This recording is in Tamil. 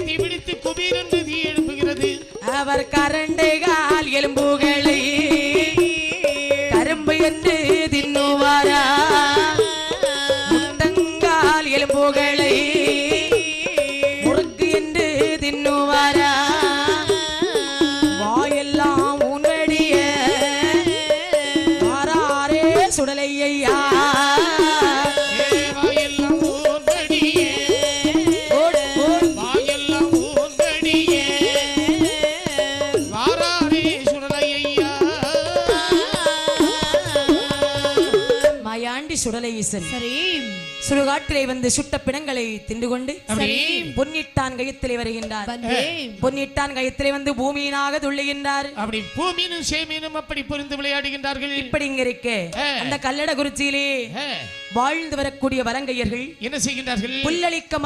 தீபிடித்து குபீரென்று தீ எழுப்புகிறது. அவர் கரண்டைகால் எலும்புகளை கரும்பு என்று தின்னுவாரா, முட்டங்கால் எலும்புகளை முறுக்கு என்று தின்னுவாரா, வாயெல்லாம் உன்வடிய மாறாரே சுடலையா. சுடலை ஈசன் சரி சுடுகாட்டிலே வந்து சுட்ட பிணங்களை தின்று கொண்டு பொன்னிட்டான் கயத்திலே வருகின்றார். பொன்னிட்டான் கயத்திலே வந்து பூமியினாக துள்ளுகின்றார். அப்படி பூமியினும் சேமியினும் அப்படி புரிந்து விளையாடுகின்றார்கள். இப்படி இங்க இருக்க அந்த கல்லட குறிச்சியிலே வாழ்ந்து வரக்கூடிய வலங்கையர்கள் என்ன செய்கின்றார்கள்? புல்லளிக்க